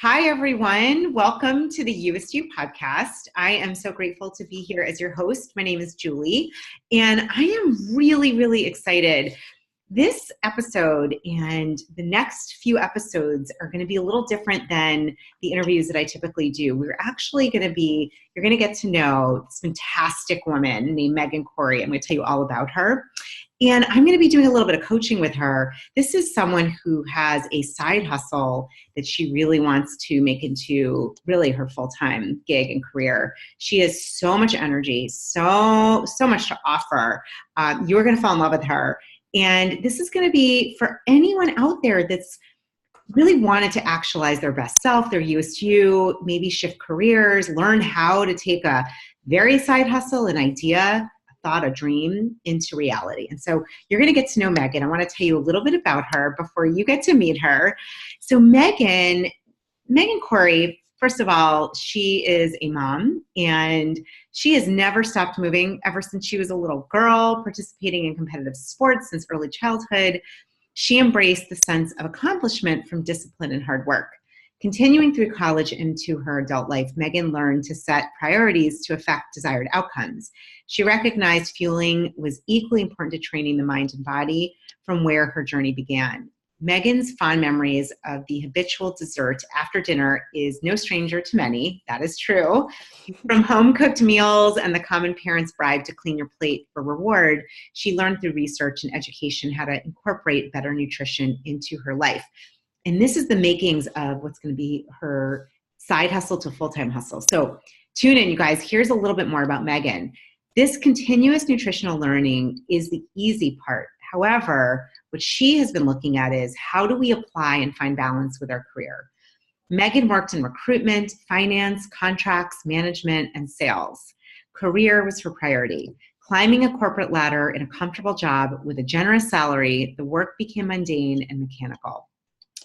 Hi, everyone. Welcome to the You-est You podcast. I am so grateful to be here as your host. My name is Julie, and I am really excited. This episode and the next few episodes are going to be a little different than the interviews that I typically do. You're going to get to know this fantastic woman named Megan Corey. I'm going to tell you all about her. And I'm going to be doing a little bit of coaching with her. This is someone who has a side hustle that she really wants to make into really her full-time gig and career. She has so much energy, so much to offer. You're going to fall in love with her. And this is going to be for anyone out there that's really wanted to actualize their best self, their You-est You, maybe shift careers, learn how to take a very side hustle, an idea, thought, a dream into reality. And so you're going to get to know Megan. I want to tell you a little bit about her before you get to meet her. So Megan Corey, first of all, she is a mom and she has never stopped moving ever since she was a little girl, participating in competitive sports since early childhood. She embraced the sense of accomplishment from discipline and hard work. Continuing through college into her adult life, Megan learned to set priorities to affect desired outcomes. She recognized fueling was equally important to training the mind and body from where her journey began. Megan's fond memories of the habitual dessert after dinner is no stranger to many. That is true. From home-cooked meals and the common parent's bribe to clean your plate for reward, she learned through research and education how to incorporate better nutrition into her life. And this is the makings of what's going to be her side hustle to full-time hustle. So tune in, you guys. Here's a little bit more about Megan. This continuous nutritional learning is the easy part. However, what she has been looking at is how do we apply and find balance with our career? Megan worked in recruitment, finance, contracts, management, and sales. Career was her priority. Climbing a corporate ladder in a comfortable job with a generous salary, the work became mundane and mechanical.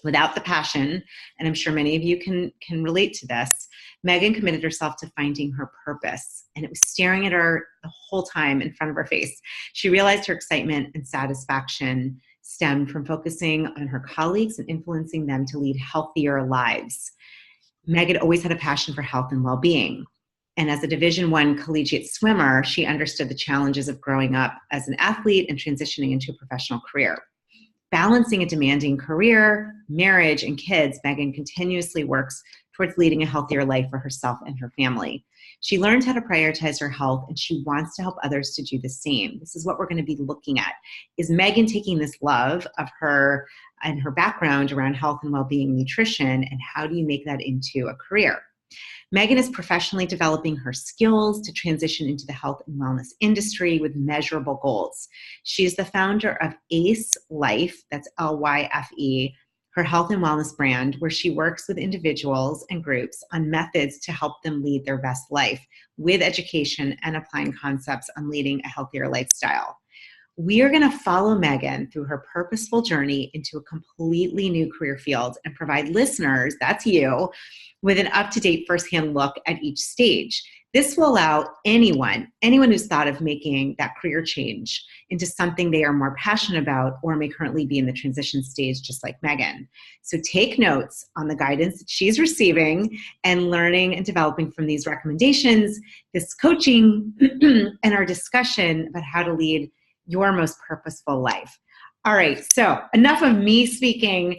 Without the passion, and I'm sure many of you can relate to this, Megan committed herself to finding her purpose, and it was staring at her the whole time in front of her face. She realized her excitement and satisfaction stemmed from focusing on her colleagues and influencing them to lead healthier lives. Megan always had a passion for health and well-being. And as a Division I collegiate swimmer, she understood the challenges of growing up as an athlete and transitioning into a professional career. Balancing a demanding career, marriage, and kids, Megan continuously works towards leading a healthier life for herself and her family. She learned how to prioritize her health, and she wants to help others to do the same. This is what we're going to be looking at. Is Megan taking this love of her and her background around health and well-being and nutrition, and how do you make that into a career? Megan is professionally developing her skills to transition into the health and wellness industry with measurable goals. She is the founder of ACE Life, that's L-Y-F-E, her health and wellness brand, where she works with individuals and groups on methods to help them lead their best life with education and applying concepts on leading a healthier lifestyle. We are going to follow Megan through her purposeful journey into a completely new career field and provide listeners, that's you, with an up-to-date firsthand look at each stage. This will allow anyone who's thought of making that career change into something they are more passionate about or may currently be in the transition stage just like Megan. So take notes on the guidance that she's receiving and learning and developing from these recommendations, this coaching, and our discussion about how to lead your most purposeful life. All right, so enough of me speaking.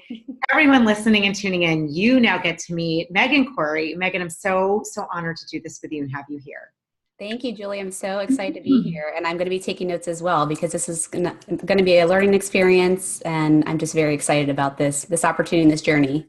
Everyone listening and tuning in, you now get to meet Megan Corey. Megan, I'm so honored to do this with you and have you here. Thank you, Julie. I'm so excited to be here, and I'm going to be taking notes as well because this is going to be a learning experience, and I'm just very excited about this opportunity and this journey.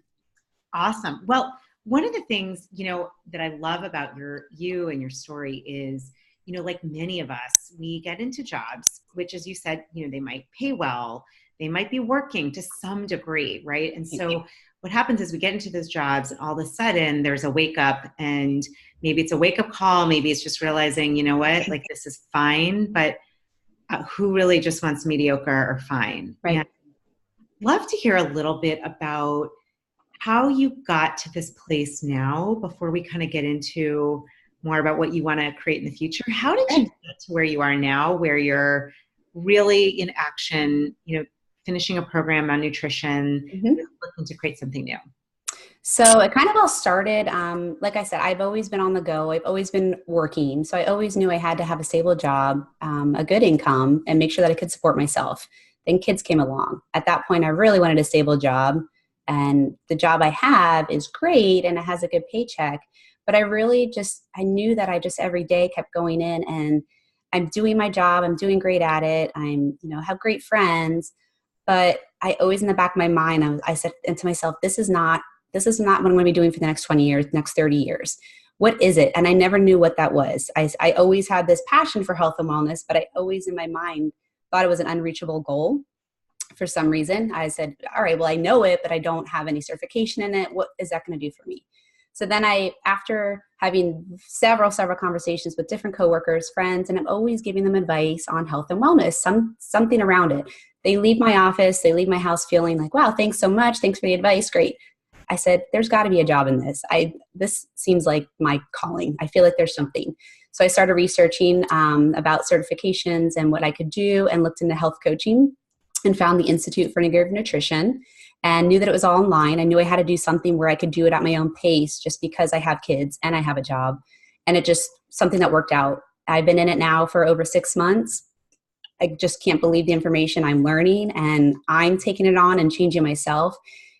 Awesome. Well, one of the things, that I love about you and your story is, like many of us, we get into jobs, which, as you said, they might pay well, they might be working to some degree, right? And so what happens is we get into those jobs and all of a sudden there's a wake up, and maybe it's a wake up call. Maybe it's just realizing, like this is fine, but who really just wants mediocre or fine? Right. And I'd love to hear a little bit about how you got to this place now before we kind of get into more about what you want to create in the future. How did you get to where you are now, where you're really in action, finishing a program on nutrition, looking to create something new? So it kind of all started, like I said, I've always been on the go. I've always been working. So I always knew I had to have a stable job, a good income, and make sure that I could support myself. Then kids came along. At that point, I really wanted a stable job. And the job I have is great and it has a good paycheck. But I knew that I just every day kept going in and I'm doing my job. I'm doing great at it. Have great friends. But I always in the back of my mind, I said to myself, this is not what I'm going to be doing for the next 20 years, next 30 years. What is it? And I never knew what that was. I always had this passion for health and wellness, but I always in my mind thought it was an unreachable goal. For some reason, I said, all right, well, I know it, but I don't have any certification in it. What is that going to do for me? So then after having several conversations with different coworkers, friends, and I'm always giving them advice on health and wellness, something around it. They leave my office, they leave my house feeling like, wow, thanks so much. Thanks for the advice. Great. I said, there's got to be a job in this. This seems like my calling. I feel like there's something. So I started researching about certifications and what I could do and looked into health coaching and found the Institute for Integrative Nutrition and knew that it was all online. I knew I had to do something where I could do it at my own pace just because I have kids and I have a job. And it just something that worked out. I've been in it now for over 6 months. I just can't believe the information I'm learning and I'm taking it on and changing myself,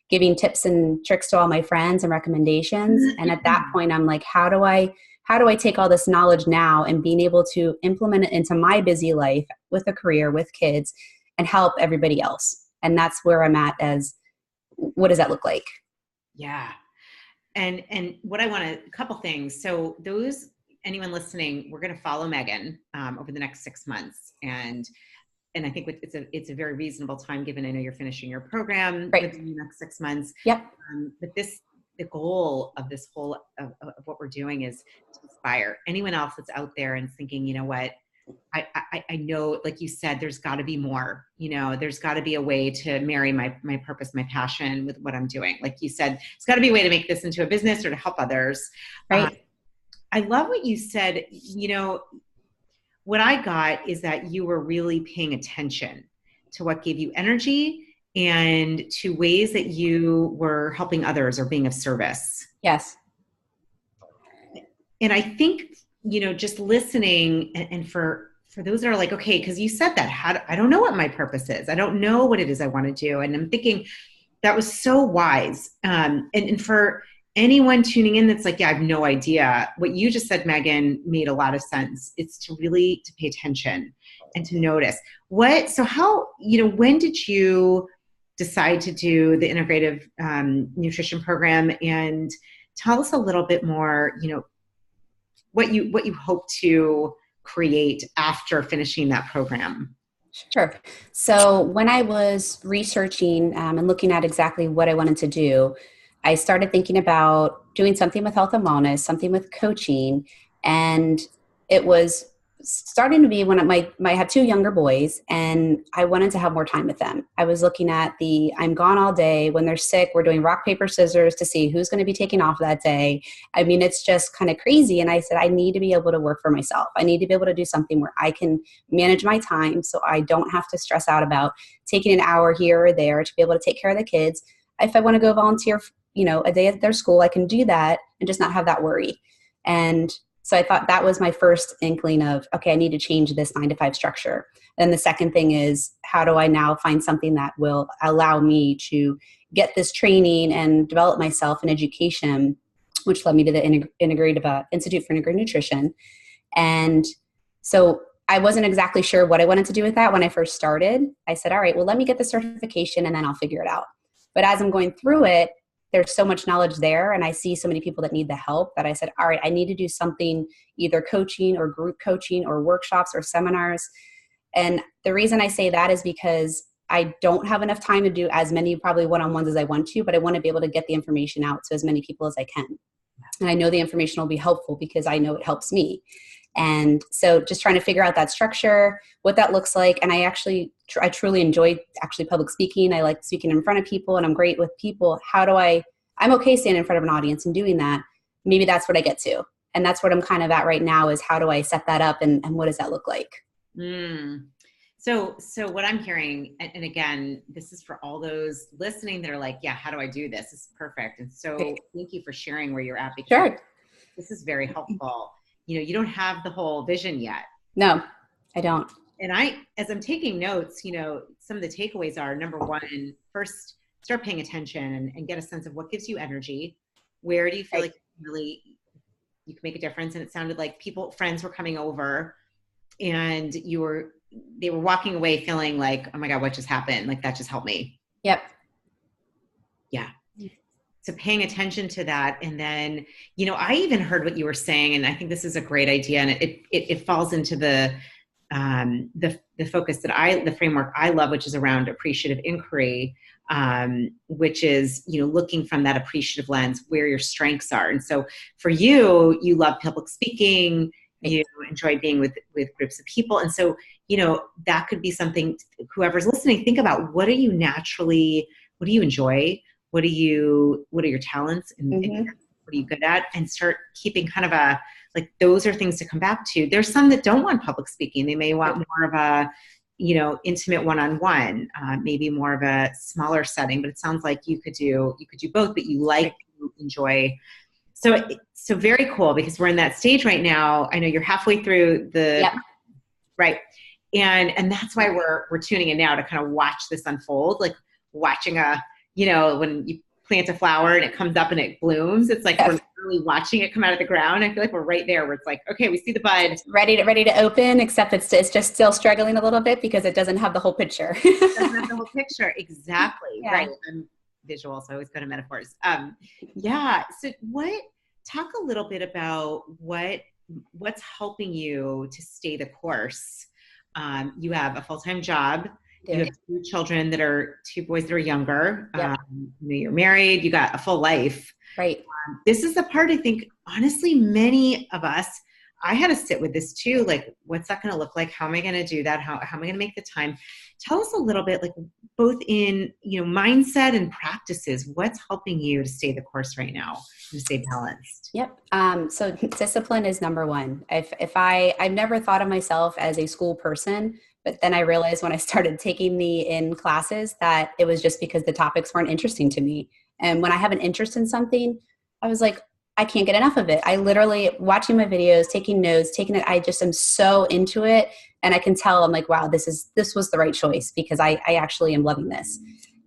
giving tips and tricks to all my friends and recommendations. And at that point, I'm like, how do I take all this knowledge now and being able to implement it into my busy life with a career, with kids, and help everybody else? And that's where I'm at as, what does that look like? Yeah. And what I want to, a couple things. So anyone listening, we're going to follow Megan over the next 6 months. And I think it's a very reasonable time given I know you're finishing your program within the next 6 months. Yep. But the goal of this whole of what we're doing is to inspire anyone else that's out there and thinking, you know what, I know, like you said, there's got to be more. There's got to be a way to marry my purpose, my passion with what I'm doing. Like you said, it's got to be a way to make this into a business or to help others. Right. I love what you said. What I got is that you were really paying attention to what gave you energy and to ways that you were helping others or being of service. Yes. And I think, just listening and for those that are like, okay, because you said that, I don't know what my purpose is. I don't know what it is I want to do. And I'm thinking that was so wise. And for anyone tuning in that's like, yeah, I have no idea. What you just said, Megan, made a lot of sense. It's to pay attention and to notice. When did you decide to do the integrative nutrition program? And tell us a little bit more, what you hope to create after finishing that program. Sure. So when I was researching and looking at exactly what I wanted to do, I started thinking about doing something with health and wellness, something with coaching. And it was starting to be when I have 2 younger boys and I wanted to have more time with them. I was looking at I'm gone all day. When they're sick, we're doing rock, paper, scissors to see who's going to be taking off that day. I mean, it's just kind of crazy. And I said, I need to be able to work for myself. I need to be able to do something where I can manage my time so I don't have to stress out about taking an hour here or there to be able to take care of the kids. If I want to go volunteer, a day at their school, I can do that and just not have that worry. And so I thought that was my first inkling of, okay, I need to change this 9-to-5 structure. And the second thing is, how do I now find something that will allow me to get this training and develop myself in education, which led me to the Integrative Institute for Integrative Nutrition. And so I wasn't exactly sure what I wanted to do with that when I first started. I said, all right, well, let me get the certification and then I'll figure it out. But as I'm going through it, there's so much knowledge there and I see so many people that need the help that I said, all right, I need to do something, either coaching or group coaching or workshops or seminars. And the reason I say that is because I don't have enough time to do as many probably one-on-ones as I want to, but I want to be able to get the information out to as many people as I can. And I know the information will be helpful because I know it helps me. And so just trying to figure out that structure, what that looks like. And I truly enjoy public speaking. I like speaking in front of people and I'm great with people. I'm okay standing in front of an audience and doing that. Maybe that's what I get to. And that's what I'm kind of at right now is how do I set that up and what does that look like? So what I'm hearing, and again, this is for all those listening that are like, yeah, how do I do this? This is perfect. And so thank you for sharing where you're at, because Sure. this is very helpful. You don't have the whole vision yet. No, I don't. And as I'm taking notes, some of the takeaways are, number one, first, start paying attention and get a sense of what gives you energy. Where do you feel like really you can make a difference? And it sounded like friends were coming over and they were walking away feeling like, oh my God, what just happened? Like, that just helped me. Yep. Yeah. So paying attention to that. And then, I even heard what you were saying, and I think this is a great idea. And it falls into the focus the framework I love, which is around appreciative inquiry, which is, looking from that appreciative lens where your strengths are. And so for you love public speaking, you enjoy being with groups of people. And so, that could be something, whoever's listening, think about, what do you enjoy? What are your talents, and what are you good at? And start keeping kind of those are things to come back to. There's some that don't want public speaking. They may want more of a, intimate one-on-one, maybe more of a smaller setting, but it sounds like you could do both, but you enjoy. So very cool, because we're in that stage right now. I know you're halfway through right. And that's why we're tuning in now to kind of watch this unfold, like watching when you plant a flower and it comes up and it blooms. It's like we're really watching it come out of the ground. I feel like we're right there where it's like, okay, we see the bud. It's ready to open, except it's just still struggling a little bit because it doesn't have the whole picture. It doesn't have the whole picture. Exactly. Yeah. Right. I'm visual, so I always go to metaphors. Yeah. So talk a little bit about what's helping you to stay the course. You have a full-time job. You have two boys that are younger. Yep. You're married. You got a full life. Right. This is the part, I think, honestly, many of us, I had to sit with this too. Like, what's that going to look like? How am I going to do that? How am I going to make the time? Tell us a little bit, like, both in, mindset and practices, what's helping you to stay the course right now, to stay balanced? Yep. So discipline is number one. I've never thought of myself as a school person, but then I realized when I started taking the in classes that it was just because the topics weren't interesting to me. And when I have an interest in something, I was like, I can't get enough of it. I literally watching my videos, taking notes, I just am so into it. And I can tell, I'm like, wow, this was the right choice, because I actually am loving this.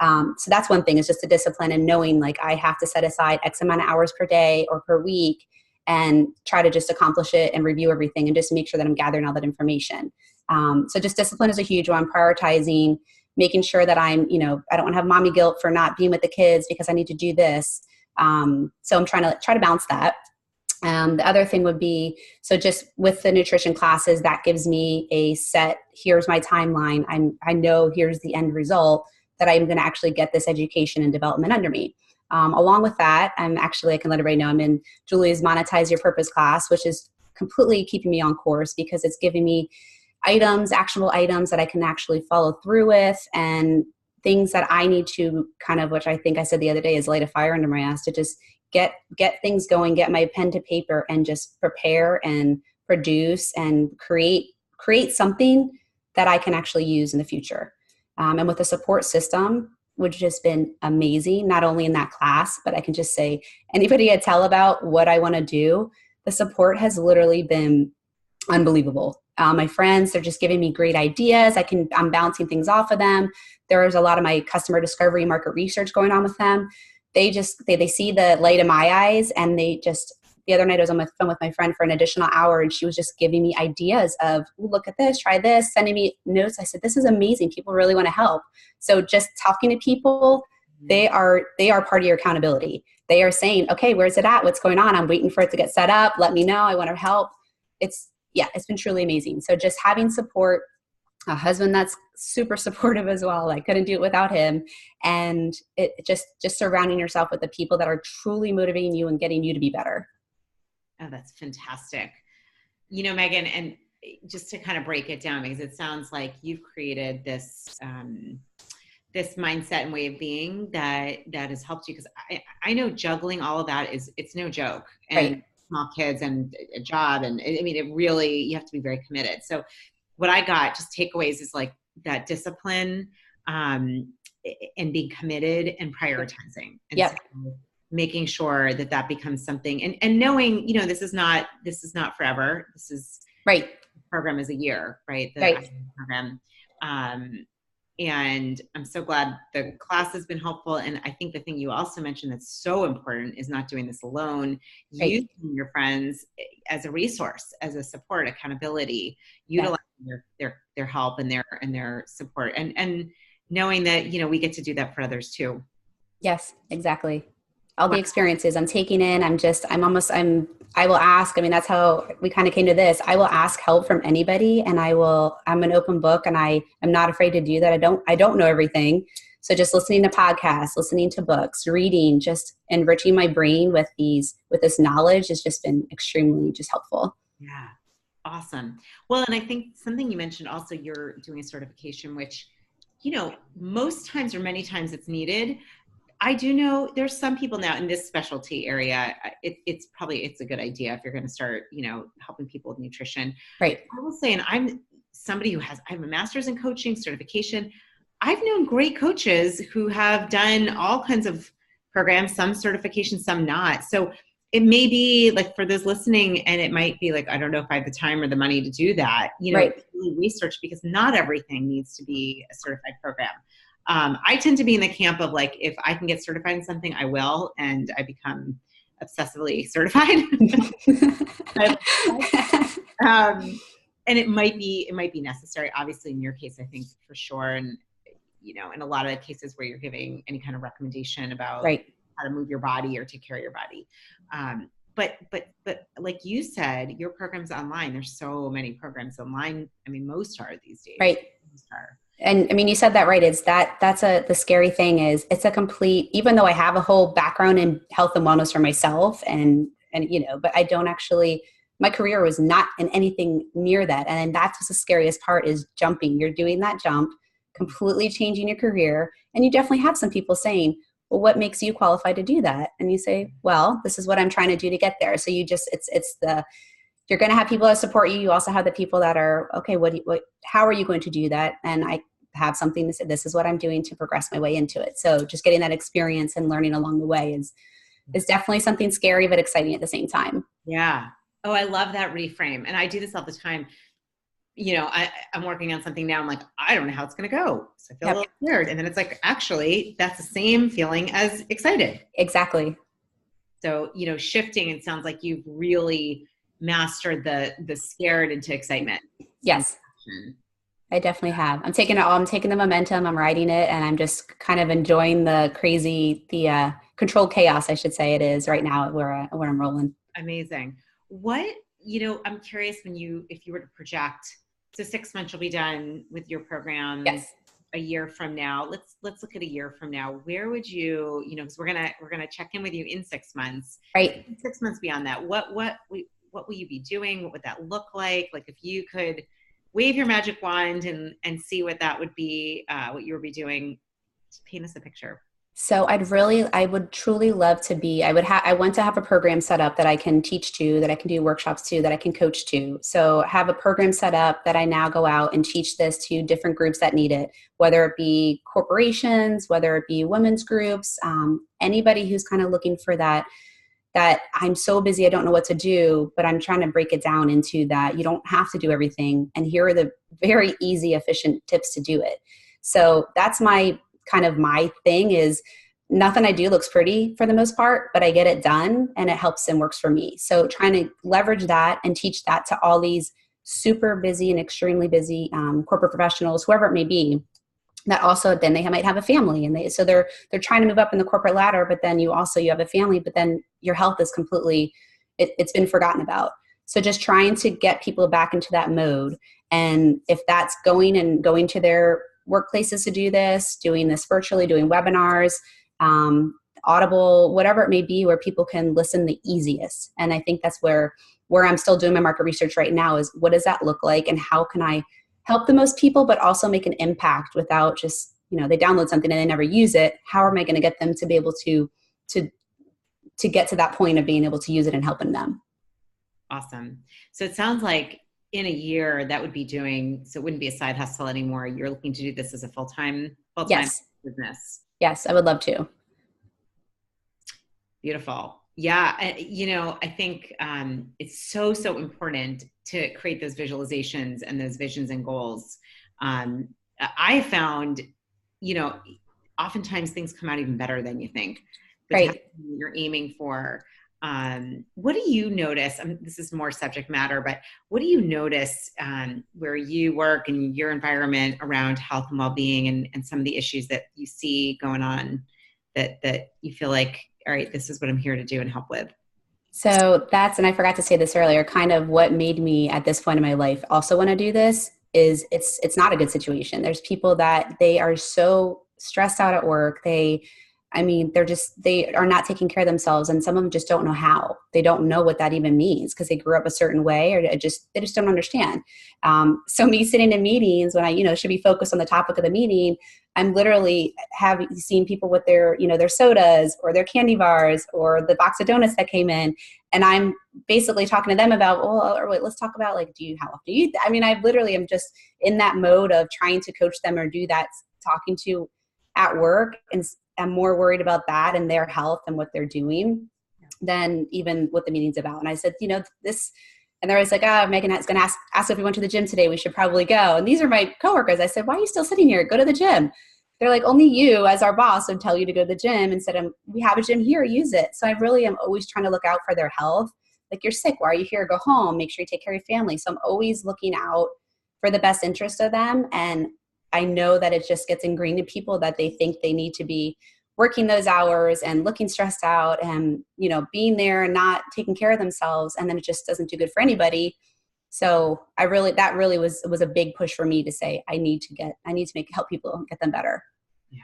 So that's one thing, is just the discipline and knowing, like, I have to set aside X amount of hours per day or per week and try to just accomplish it and review everything and just make sure that I'm gathering all that information. So just discipline is a huge one. Prioritizing, making sure that I don't want to have mommy guilt for not being with the kids because I need to do this. So I'm trying to balance that. The other thing would be, so just with the nutrition classes, that gives me a set, here's my timeline. I know here's the end result, that I'm going to actually get this education and development under me. Along with that, I can let everybody know I'm in Julie's Monetize Your Purpose class, which is completely keeping me on course, because it's giving me actionable items that I can actually follow through with, and things that I need to kind of, which I think I said the other day, is light a fire under my ass to just get things going, get my pen to paper, and just prepare and produce and create something that I can actually use in the future. And with the support system, which has been amazing, not only in that class, but I can just say, anybody I tell about what I want to do, the support has literally been unbelievable. My friends, they're just giving me great ideas. I'm bouncing things off of them. There's a lot of my customer discovery, market research going on with them. They see the light in my eyes, and the other night I was on the phone with my friend for an additional hour, and she was just giving me ideas of, look at this, try this, sending me notes. I said, this is amazing. People really want to help. So just talking to people, they are part of your accountability. They are saying, okay, where's it at? What's going on? I'm waiting for it to get set up. Let me know. I want to help. It's been truly amazing. So just having support, a husband that's super supportive as well. I couldn't do it without him. And it just surrounding yourself with the people that are truly motivating you and getting you to be better. Oh, that's fantastic. Megan, and just to kind of break it down, because it sounds like you've created this mindset and way of being that has helped you. Because I know juggling all of that it's no joke. And right. Small kids and a job. And I mean, it really, you have to be very committed. So what I got, just takeaways, is like, that discipline, and being committed and prioritizing. And Yep. so making sure that that becomes something, and knowing, this is not forever. This is right. program is a year, right? The Right. program. And I'm so glad the class has been helpful. And I think the thing you also mentioned that's so important is not doing this alone, Right. using your friends as a resource, as a support, accountability, utilizing their help and their support, and knowing that, we get to do that for others too. Yes, exactly. All Wow. the experiences I'm taking in, I will ask, that's how we kind of came to this. I will ask help from anybody, and I'm an open book, and I am not afraid to do that. I don't know everything. So just listening to podcasts, listening to books, reading, just enriching my brain with this knowledge has just been extremely just helpful. Yeah. Awesome. Well, and I think something you mentioned also, you're doing a certification, which, most times or many times it's needed. I do know there's some people now in this specialty area. It's a good idea if you're going to start, helping people with nutrition. Right. I will say, and I'm somebody I have a master's in coaching certification. I've known great coaches who have done all kinds of programs, some certifications, some not. So it may be like for those listening, and it might be like, I don't know if I have the time or the money to do that, Right. really research, because not everything needs to be a certified program. I tend to be in the camp of like, if I can get certified in something, I will, and I become obsessively certified. And it might be necessary. Obviously, in your case, I think for sure, and in a lot of cases where you're giving any kind of recommendation about right. how to move your body or take care of your body. But like you said, your program's online. There's so many programs online. Most are these days. Right. Most are. And you said that right. The scary thing is it's a complete, even though I have a whole background in health and wellness for myself and but I don't actually, my career was not in anything near that. And that's what's the scariest part is jumping. You're doing that jump, completely changing your career. And you definitely have some people saying, well, what makes you qualified to do that? And you say, well, this is what I'm trying to do to get there. So you're going to have people that support you. You also have the people that are, okay, how are you going to do that? And I have something to say, this is what I'm doing to progress my way into it. So just getting that experience and learning along the way is definitely something scary, but exciting at the same time. Yeah. Oh, I love that reframe. And I do this all the time. I'm working on something now. I'm like, I don't know how it's going to go. So I feel a little scared. And then it's like, actually, that's the same feeling as excited. Exactly. So, shifting, it sounds like you've really mastered the scared into excitement. Yes. I definitely have. I'm taking the momentum, I'm riding it, and I'm just kind of enjoying the controlled chaos, I should say it is right now where I'm rolling. Amazing. What, I'm curious if you were to project, so 6 months you'll be done with your program. Yes. A year from now, let's look at a year from now. Where would you, because we're gonna check in with you in 6 months. Right. 6 months beyond that, what will you be doing? What would that look like? Like if you could wave your magic wand and see what that would be, what you would be doing, just paint us a picture. So I would truly love to be, I want to have a program set up that I can teach to, that I can do workshops to, that I can coach to. So have a program set up that I now go out and teach this to different groups that need it, whether it be corporations, whether it be women's groups, anybody who's kind of looking for that I'm so busy, I don't know what to do, but I'm trying to break it down into that you don't have to do everything. And here are the very easy, efficient tips to do it. So that's my thing is nothing I do looks pretty for the most part, but I get it done and it helps and works for me. So trying to leverage that and teach that to all these super busy and extremely busy corporate professionals, whoever it may be, that also then they might have a family and they're trying to move up in the corporate ladder, but then you have a family, but then your health is completely, it's been forgotten about. So just trying to get people back into that mode. And if that's going to their workplaces to do this, doing this virtually, doing webinars, Audible, whatever it may be, where people can listen the easiest. And I think that's where I'm still doing my market research right now is what does that look like and how can I help the most people, but also make an impact without just, they download something and they never use it. How am I going to get them to be able to get to that point of being able to use it and helping them? Awesome. So it sounds like in a year that would be doing, so it wouldn't be a side hustle anymore. You're looking to do this as a full-time Yes. business. Yes, I would love to. Beautiful. Yeah. I think it's so, so important to create those visualizations and those visions and goals. I found, oftentimes things come out even better than you think. The task Right. you're aiming for. What do you notice? This is more subject matter, but what do you notice where you work and your environment around health and well-being and some of the issues that you see going on that you feel like, all right, this is what I'm here to do and help with? So and I forgot to say this earlier, kind of what made me at this point in my life also want to do this is it's not a good situation. There's people that they are so stressed out at work. They are not taking care of themselves, and some of them just don't know how. They don't know what that even means because they grew up a certain way, or they just don't understand. So me sitting in meetings when I should be focused on the topic of the meeting, I'm literally seen people with their sodas or their candy bars or the box of donuts that came in, and I'm basically talking to them about, wait, let's talk about how often do you eat? I literally am just in that mode of trying to coach them or do that talking to at work, and I'm more worried about that and their health and what they're doing than even what the meeting's about. And I said, this, and they're always like, Megan is going to ask if we went to the gym today. We should probably go. And these are my coworkers. I said, why are you still sitting here? Go to the gym. They're like, only you as our boss would tell you to go to the gym. Instead of, we have a gym here, use it. So I really am always trying to look out for their health. Like, you're sick. Why are you here? Go home. Make sure you take care of your family. So I'm always looking out for the best interest of them. And I know that it just gets ingrained in people that they think they need to be working those hours and looking stressed out and, being there and not taking care of themselves. And then it just doesn't do good for anybody. So that really was a big push for me to say, I need to help people get them better. Yeah.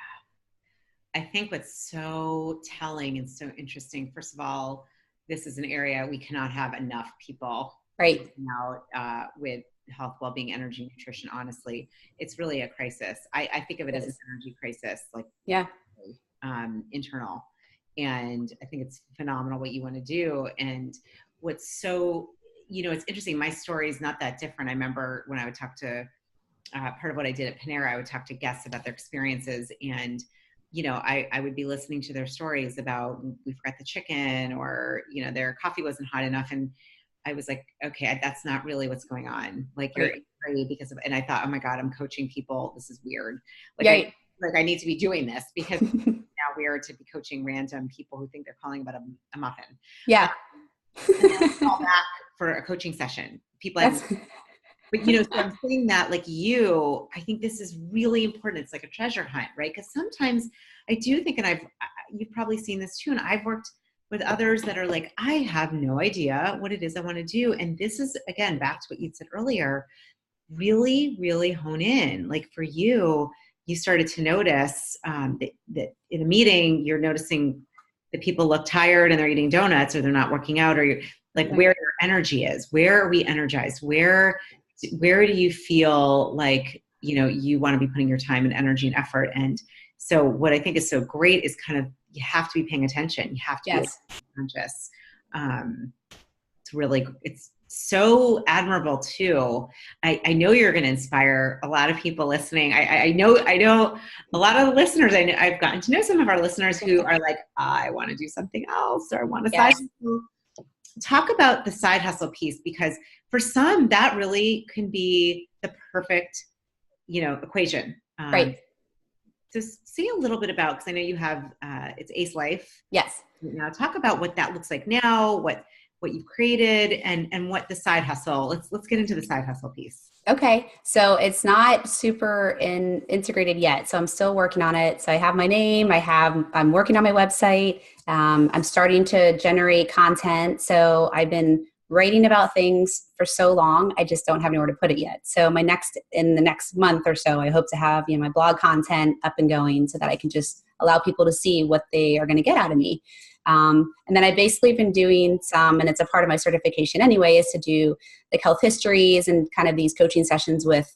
I think what's so telling and so interesting, first of all, this is an area we cannot have enough people right out with health, well-being, energy, nutrition. Honestly, it's really a crisis. I think of it as an energy crisis, internal. And I think it's phenomenal what you want to do. And what's so, it's interesting. My story is not that different. I remember when I would talk to part of what I did at Panera, I would talk to guests about their experiences, and I would be listening to their stories about, we forgot the chicken, or their coffee wasn't hot enough, and I was like, okay, that's not really what's going on. Like, you're angry because of, and I thought, oh my God, I'm coaching people. This is weird. I need to be doing this because now we are to be coaching random people who think they're calling about a muffin. Yeah. And then call back for a coaching session. People have, but so I'm saying that, I think this is really important. It's like a treasure hunt, right? Because sometimes I do think, and you've probably seen this too, and I've worked with others that are like, I have no idea what it is I want to do. And this is, again, back to what you said earlier, really, really hone in. Like, for you, you started to notice that in a meeting, you're noticing that people look tired and they're eating donuts, or they're not working out, or you're like, where your energy is. Where are we energized? Where do you feel like, you want to be putting your time and energy and effort? And so what I think is so great is kind of, you have to be paying attention. You have to be conscious. It's so admirable too. I know you're going to inspire a lot of people listening. I know a lot of the listeners. I've gotten to know some of our listeners who are like, I want to do something else, or I want to side hustle. Talk about the side hustle piece, because for some that really can be the perfect, equation. Right. So say a little bit about, because I know you have, it's Ace Life. Yes. Now talk about what that looks like now, what you've created, and what the side hustle. Let's get into the side hustle piece. Okay. So it's not super integrated yet. So I'm still working on it. So I have my name, I'm working on my website. I'm starting to generate content. So I've been writing about things for so long. I just don't have anywhere to put it yet. So in the next month or so, I hope to have, my blog content up and going so that I can just allow people to see what they are going to get out of me. And then I've basically been doing some, and it's a part of my certification anyway, is to do like health histories and kind of these coaching sessions with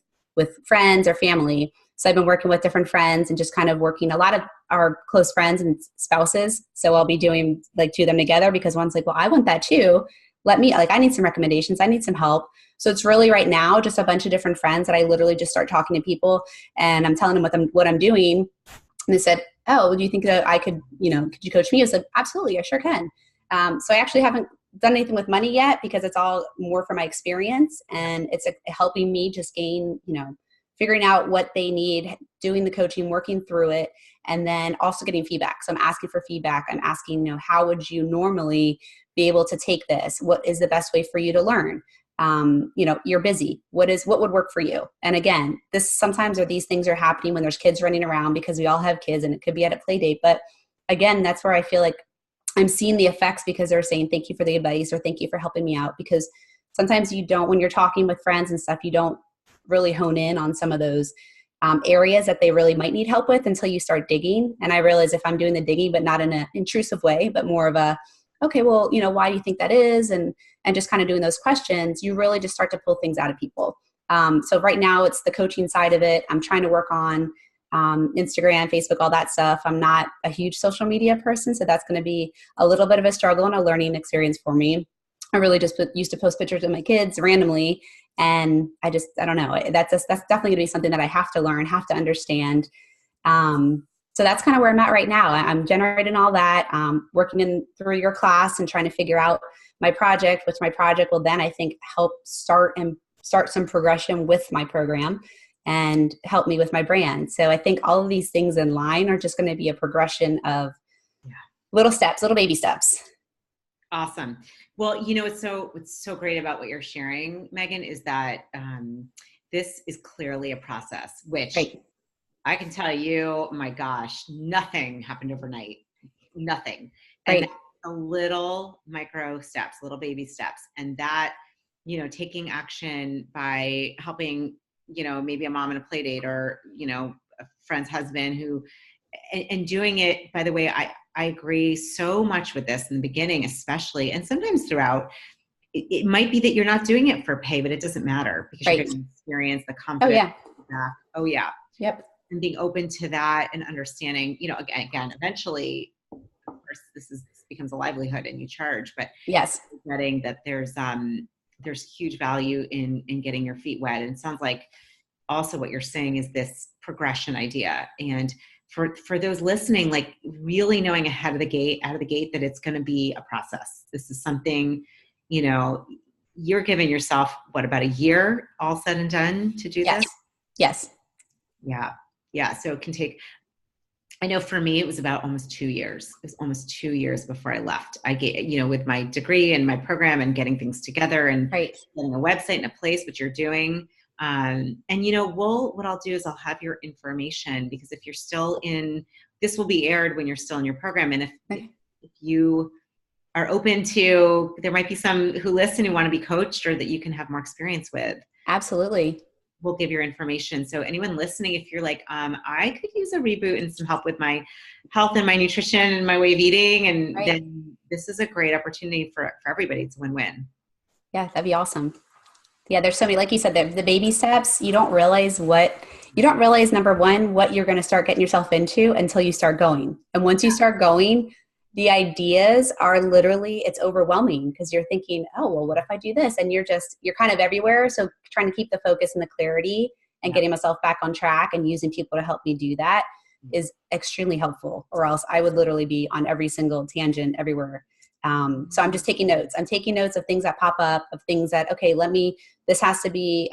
friends or family. So I've been working with different friends and just kind of working, a lot of our close friends and spouses. So I'll be doing like two of them together, because one's like, well, I want that too. I need some recommendations. I need some help. So it's really right now just a bunch of different friends that I literally just start talking to people, and I'm telling them what I'm doing. And they said, oh, do you think that I could, could you coach me? I said, absolutely, I sure can. So I actually haven't done anything with money yet because it's all more for my experience, and it's helping me just gain, figuring out what they need, doing the coaching, working through it, and then also getting feedback. So I'm asking for feedback. I'm asking, how would you normally be able to take this? What is the best way for you to learn? You're busy. What would work for you? And again, sometimes these things are happening when there's kids running around, because we all have kids, and it could be at a play date. But again, that's where I feel like I'm seeing the effects, because they're saying, thank you for the advice, or thank you for helping me out. Because sometimes when you're talking with friends and stuff, you don't really hone in on some of those areas that they really might need help with until you start digging. And I realize if I'm doing the digging, but not in an intrusive way, but more of a, okay, well, why do you think that is? And just kind of doing those questions, you really just start to pull things out of people. So right now it's the coaching side of it. I'm trying to work on Instagram, Facebook, all that stuff. I'm not a huge social media person, so that's going to be a little bit of a struggle and a learning experience for me. I really just used to post pictures of my kids randomly, and I don't know. That's definitely going to be something that I have to learn, have to understand. So that's kind of where I'm at right now. I'm generating all that, working through your class and trying to figure out my project, which my project will then, I think, help start some progression with my program and help me with my brand. So I think all of these things in line are just going to be a progression of little steps, little baby steps. Awesome. Well, what's so great about what you're sharing, Megan, is that this is clearly a process, which I can tell you, my gosh, nothing happened overnight. Nothing. And a little micro steps, little baby steps. And that, taking action by helping, maybe a mom in a play date, or, a friend's husband and doing it, by the way, I agree so much with this in the beginning, especially, and sometimes throughout. It might be that you're not doing it for pay, but it doesn't matter, because you're going to experience the confidence. Oh yeah. Yep. And being open to that and understanding, again, eventually, of course, this becomes a livelihood and you charge, but yes, getting that there's huge value in getting your feet wet. And it sounds like also what you're saying is this progression idea. And for those listening, like really knowing out of the gate that it's going to be a process. This is something, you're giving yourself about a year all said and done to do this? Yes. Yeah. So it can take, I know for me, it was about almost 2 years. It was almost 2 years before I left. I get, with my degree and my program and getting things together and getting a website and a place, which you're doing. And what I'll do is I'll have your information, because if you're still this will be aired when you're still in your program. And if you are open to, there might be some who listen who want to be coached, or that you can have more experience with. Absolutely. We'll give your information. So anyone listening, if you're like, I could use a reboot and some help with my health and my nutrition and my way of eating, and then this is a great opportunity for everybody. It's a win-win. Yeah, that'd be awesome. Yeah, there's so many, like you said, the baby steps. You don't realize, number one, what you're going to start getting yourself into until you start going. And once you start going, the ideas are literally, it's overwhelming, because you're thinking, oh, well, what if I do this? And you're kind of everywhere. So trying to keep the focus and the clarity and getting myself back on track and using people to help me do that is extremely helpful, or else I would literally be on every single tangent everywhere. So I'm just taking notes. I'm taking notes of things that pop up, of things that, okay, this has to be,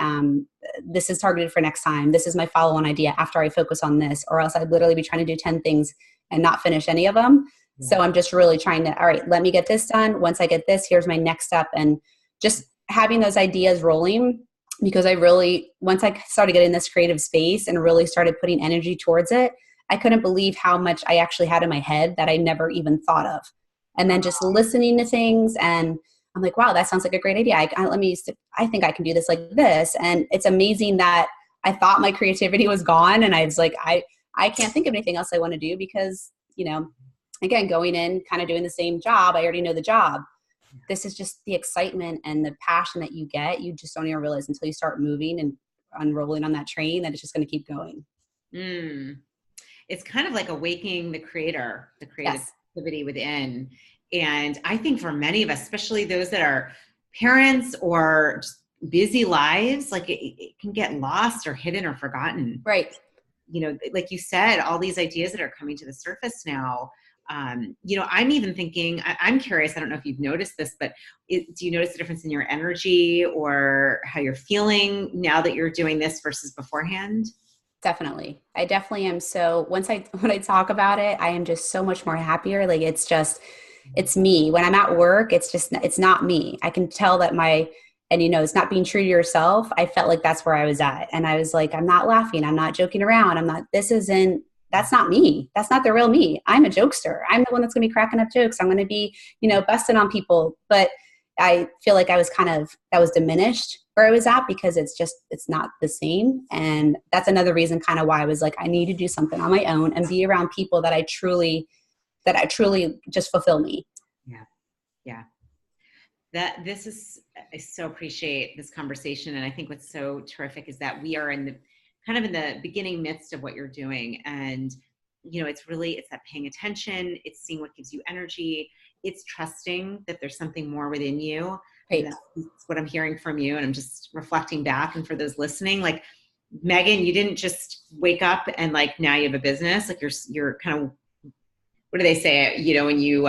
this is targeted for next time. This is my follow-on idea after I focus on this, or else I'd literally be trying to do 10 things and not finish any of them. Yeah. So I'm just really trying to, all right, let me get this done. Once I get this, here's my next step. And just having those ideas rolling, because once I started getting this creative space and really started putting energy towards it, I couldn't believe how much I actually had in my head that I never even thought of. And then just listening to things, and I'm like, wow, that sounds like a great idea. I think I can do this like this. And it's amazing that I thought my creativity was gone. And I was like, I can't think of anything else I want to do, because, again, going in, kind of doing the same job, I already know the job. This is just the excitement and the passion that you get. You just don't even realize until you start moving and unrolling on that train that it's just going to keep going. It's kind of like awakening the creativity within. And I think for many of us, especially those that are parents or just busy lives, like it can get lost or hidden or forgotten. Right. You know, like you said, all these ideas that are coming to the surface now. You know, I'm even thinking, I'm curious, I don't know if you've noticed this, but do you notice the difference in your energy or how you're feeling now that you're doing this versus beforehand? Definitely. I definitely am. So when I talk about it, I am just so much more happier. Like it's me. When I'm at work, it's not me. I can tell that and it's not being true to yourself. I felt like that's where I was at. And I was like, I'm not laughing. I'm not joking around. That's not me. That's not the real me. I'm a jokester. I'm the one that's going to be cracking up jokes. I'm going to be, busting on people. But I feel like that was diminished where I was at because it's not the same. And that's another reason kind of why I was like, I need to do something on my own and be around people that I truly just fulfill me. Yeah. Yeah. I so appreciate this conversation. And I think what's so terrific is that we are in the beginning midst of what you're doing. And, it's that paying attention. It's seeing what gives you energy. It's trusting that there's something more within you. Right. That's what I'm hearing from you. And I'm just reflecting back. And for those listening, like Megan, you didn't just wake up and like, now you have a business. Like you're kind of, what do they say? When you,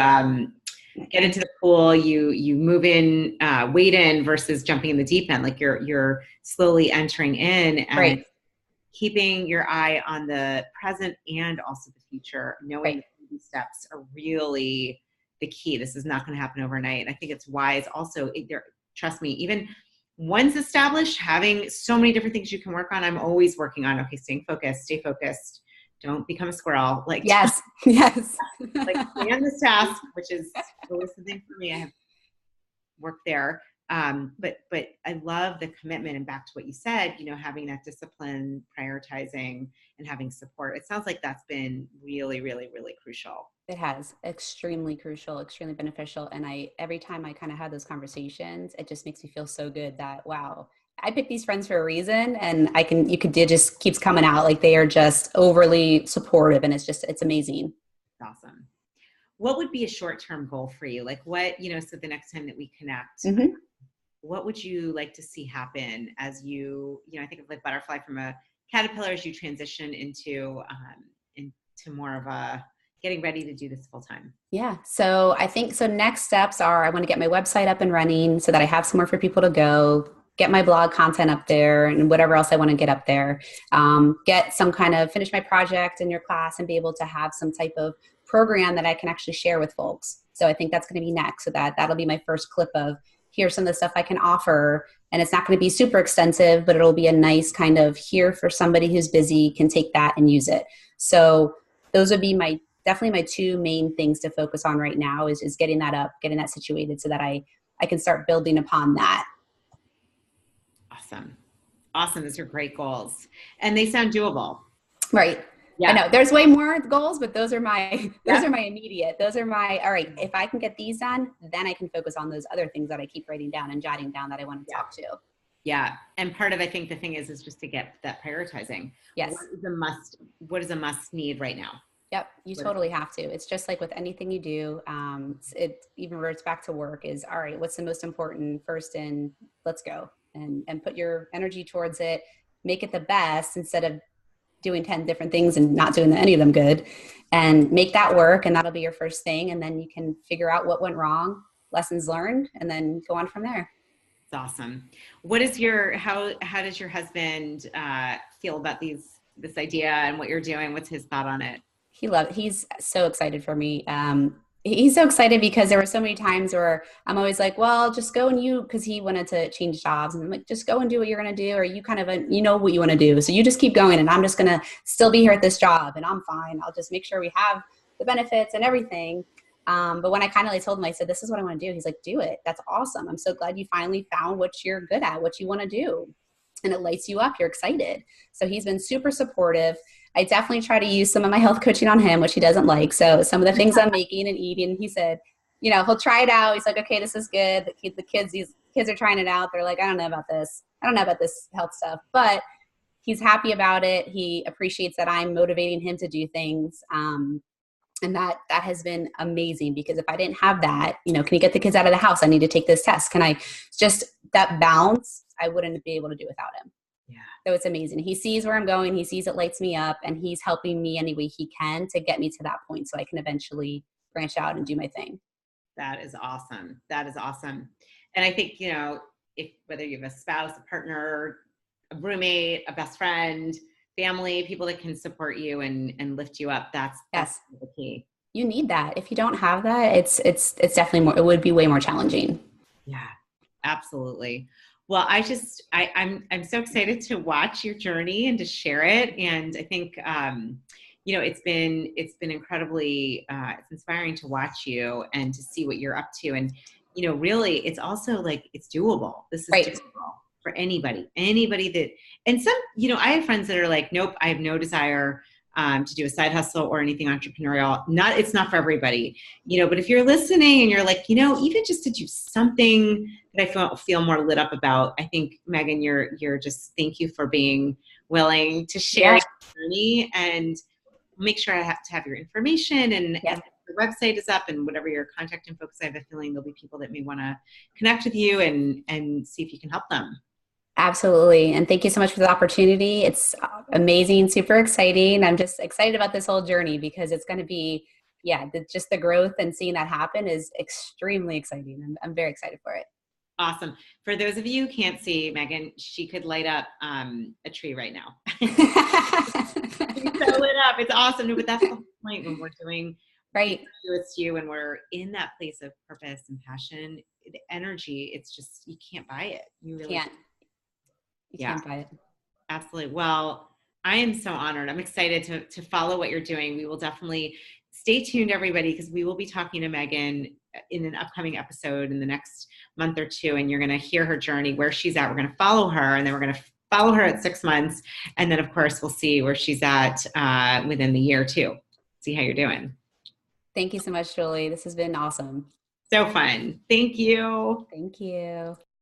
get into the pool, you move in, wade in versus jumping in the deep end. Like you're slowly entering in and right. keeping your eye on the present and also the future, knowing right. that these steps are really the key. This is not going to happen overnight. And I think it's wise also, trust me, even once established, having so many different things you can work on. I'm always working on, okay, stay focused. Don't become a squirrel. Like, yes. like stay on this task, which is always something for me. I have worked there. But I love the commitment, and back to what you said, having that discipline, prioritizing, and having support. It sounds like that's been really, really, really crucial. It has. Extremely crucial, extremely beneficial. And every time I kind of had those conversations, it just makes me feel so good that, wow, I picked these friends for a reason, and it just keeps coming out. Like they are just overly supportive, and it's amazing. Awesome. What would be a short-term goal for you? Like what, so the next time that we connect, Mm-hmm. What would you like to see happen as I think of like butterfly from a caterpillar as you transition into more of a getting ready to do this full time? Yeah. So I think, next steps are I want to get my website up and running so that I have somewhere for people to go, get my blog content up there and whatever else I want to get up there, get some kind of finish my project in your class and be able to have some type of program that I can actually share with folks. So I think that's going to be next. So that'll be my first clip of here's some of the stuff I can offer. And it's not going to be super extensive, but it'll be a nice kind of here for somebody who's busy can take that and use it. So those would be definitely my two main things to focus on right now is getting that up, getting that situated so that I can start building upon that. Awesome. Those are great goals. And they sound doable. Right. Yeah. I know there's way more goals, but those are my immediate. Those are my, all right, if I can get these done, then I can focus on those other things that I keep writing down and jotting down that I want to talk to. Yeah. And part of, I think the thing is just to get that prioritizing. Yes. What is a must need right now? Yep. You totally have to. It's just like with anything you do. It even reverts back to work is, all right, what's the most important first, and let's go and put your energy towards it, make it the best instead of doing 10 different things and not doing any of them good, and make that work. And that'll be your first thing. And then you can figure out what went wrong, lessons learned, and then go on from there. It's awesome. How does your husband feel about this idea and what you're doing? What's his thought on it? He's so excited for me. He's so excited because there were so many times where I'm always like, well, just go because he wanted to change jobs, and I'm like, just go and do what you're going to do. Or you kind of, what you want to do. So you just keep going, and I'm just going to still be here at this job, and I'm fine. I'll just make sure we have the benefits and everything. But when I kind of told him, I said, this is what I want to do. He's like, do it. That's awesome. I'm so glad you finally found what you're good at, what you want to do. And it lights you up. You're excited. So he's been super supportive. I definitely try to use some of my health coaching on him, which he doesn't like. So some of the things I'm making and eating, he said, he'll try it out. He's like, okay, this is good. These kids are trying it out. They're like, I don't know about this. I don't know about this health stuff, but he's happy about it. He appreciates that I'm motivating him to do things. And that has been amazing, because if I didn't have that, can you get the kids out of the house? I need to take this test. Can I just, that balance, I wouldn't be able to do without him. Yeah. So it's amazing. He sees where I'm going. He sees it lights me up, and he's helping me any way he can to get me to that point so I can eventually branch out and do my thing. That is awesome. That is awesome. And I think, if whether you have a spouse, a partner, a roommate, a best friend, family, people that can support you and lift you up, that's the key. You need that. If you don't have that, it's definitely more, it would be way more challenging. Yeah, absolutely. Well, I'm so excited to watch your journey and to share it. And I think, it's been incredibly, it's inspiring to watch you and to see what you're up to. And, really it's also like, it's doable. This is right. doable for anybody that, and some, I have friends that are like, nope, I have no desire to do a side hustle or anything entrepreneurial. It's not for everybody, but if you're listening and you're like, even just to do something that I feel more lit up about, I think, Megan, you're just, thank you for being willing to share your journey, and make sure I have to have your information and the website is up and whatever your contact info, because I have a feeling there'll be people that may want to connect with you and see if you can help them. Absolutely. And thank you so much for the opportunity. It's amazing, super exciting. I'm just excited about this whole journey, because it's going to be, just the growth and seeing that happen is extremely exciting. I'm very excited for it. Awesome. For those of you who can't see Megan, she could light up a tree right now. She's so lit up. It's awesome. No, but that's the point when we're doing You-est You, when we're in that place of purpose and passion, the energy, it's just, you can't buy it. You really can't. You can't buy it. Absolutely. Well, I am so honored. I'm excited to follow what you're doing. We will definitely stay tuned, everybody, because we will be talking to Megan in an upcoming episode in the next month or two, and you're going to hear her journey, where she's at. We're going to follow her, and then we're going to follow her at 6 months. And then, of course, we'll see where she's at within the year too. See how you're doing. Thank you so much, Julie. This has been awesome. So fun. Thank you. Thank you.